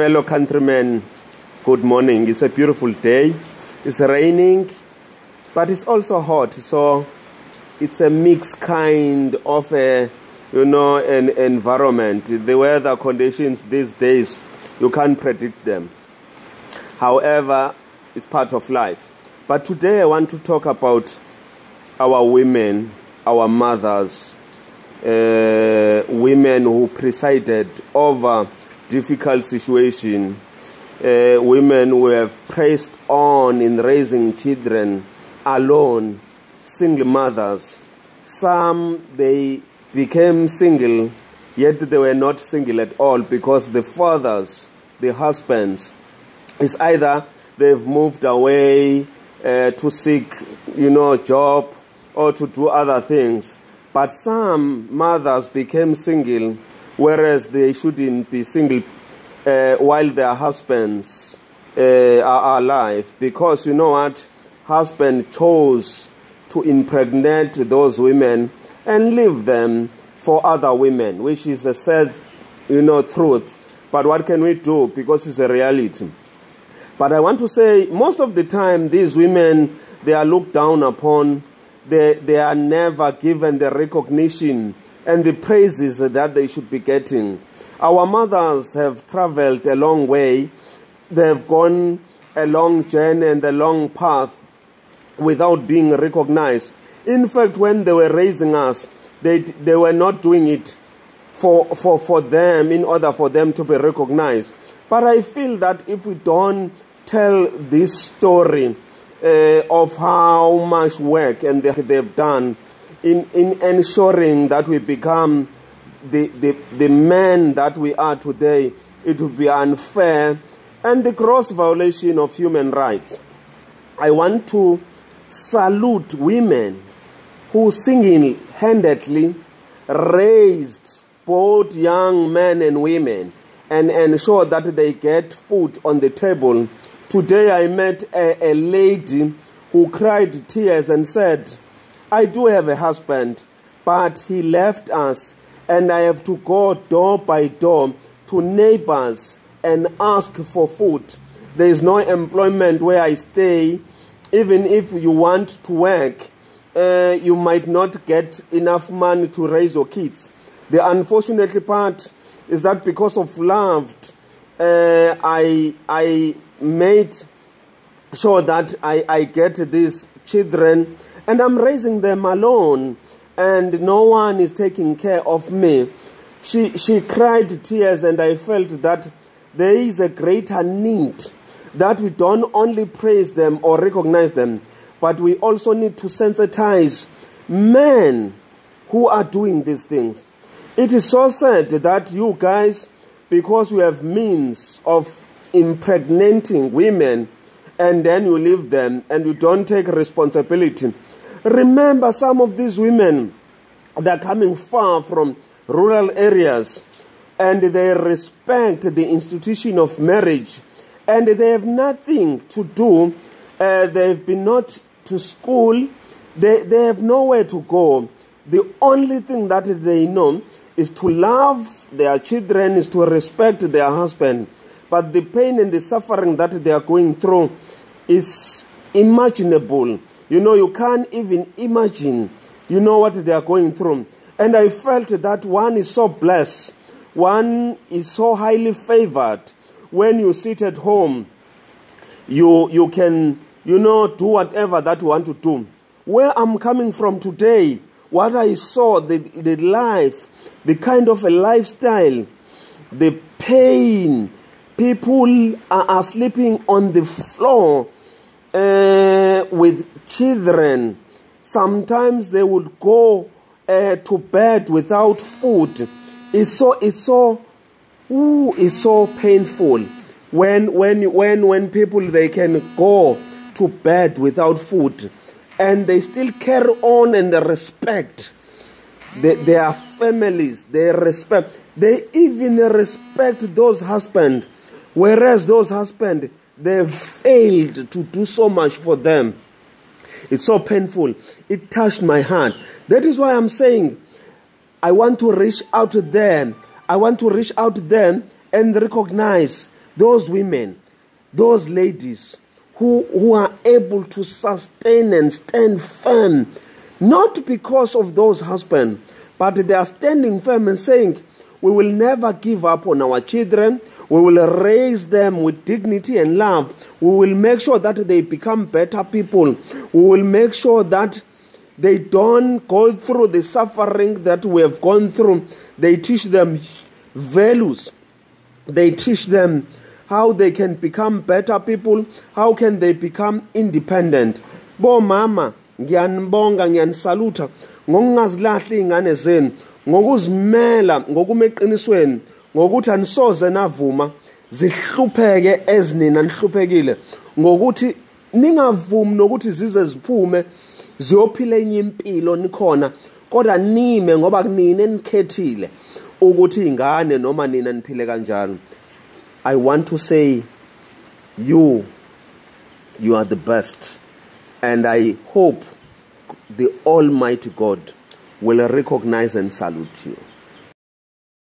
Fellow countrymen, good morning. It's a beautiful day. It's raining, but it's also hot. So it's a mixed kind of an environment. The weather conditions these days, you can't predict them. However, it's part of life. But today I want to talk about our women, our mothers, women who presided over difficult situation, women who have pressed on in raising children alone, single mothers. Some, they became single, yet they were not single at all because the fathers, the husbands, is either they've moved away to seek, job or to do other things. But some mothers became single, whereas they shouldn't be single while their husbands are alive. Because you know what? Husband chose to impregnate those women and leave them for other women, which is a sad, truth. But what can we do? Because it's a reality. But I want to say, most of the time, these women, they are looked down upon. They are never given the recognition and the praises that they should be getting. Our mothers have traveled a long way. They've gone a long journey and a long path without being recognized. In fact, when they were raising us, they were not doing it for them in order for them to be recognized. But I feel that if we don't tell this story of how much work and they've done in ensuring that we become the men that we are today, it would be unfair and the gross violation of human rights. I want to salute women who single-handedly raised both young men and women and ensure that they get food on the table. Today I met a lady who cried tears and said, I do have a husband, but he left us and I have to go door by door to neighbors and ask for food. There is no employment where I stay. Even if you want to work, you might not get enough money to raise your kids. The unfortunate part is that because of love, I made sure that I get these children and I'm raising them alone and no one is taking care of me. She cried tears and I felt that there is a greater need that we don't only praise them or recognize them, but we also need to sensitize men who are doing these things. It is so sad that you guys, because you have means of impregnating women and then you leave them and you don't take responsibility. Remember, some of these women, they're coming far from rural areas and they respect the institution of marriage and they have nothing to do. They've been not to school. They have nowhere to go. The only thing that they know is to love their children, is to respect their husband. But the pain and the suffering that they are going through is unimaginable. You can't even imagine, what they are going through. And I felt that one is so blessed. One is so highly favored. When you sit at home, you can, do whatever that you want to do. Where I'm coming from today, what I saw, the life, the kind of a lifestyle, the pain, people are sleeping on the floor with children. Sometimes they would go to bed without food. It's so painful when people, they can go to bed without food and they still carry on and they respect their families. They even respect those husbands, whereas those husbands, they failed to do so much for them. It's so painful. It touched my heart. That is why I'm saying I want to reach out to them. I want to reach out to them and recognize those women, those ladies who are able to sustain and stand firm, not because of those husbands, but they are standing firm and saying, we will never give up on our children. We will raise them with dignity and love. We will make sure that they become better people. We will make sure that they don't go through the suffering that we have gone through. They teach them values. They teach them how they can become better people. How can they become independent? Bo mama, ngiyanibonga, ngiyanisaluta, ngokungazilahli ingane zenu, ngokuzimela, ngokumeqinisweni, ngokuthi anisoze navuma zihlupheke ezinina nihluphekile, ngokuthi ningavumi nokuthi zize ziphume ziyophila enye impilo nikhona, kodwa nime ngoba kunina enikhethile ukuthi ingane noma nina niphile kanjani. I want to say you are the best, and I hope the Almighty God will recognize and salute you.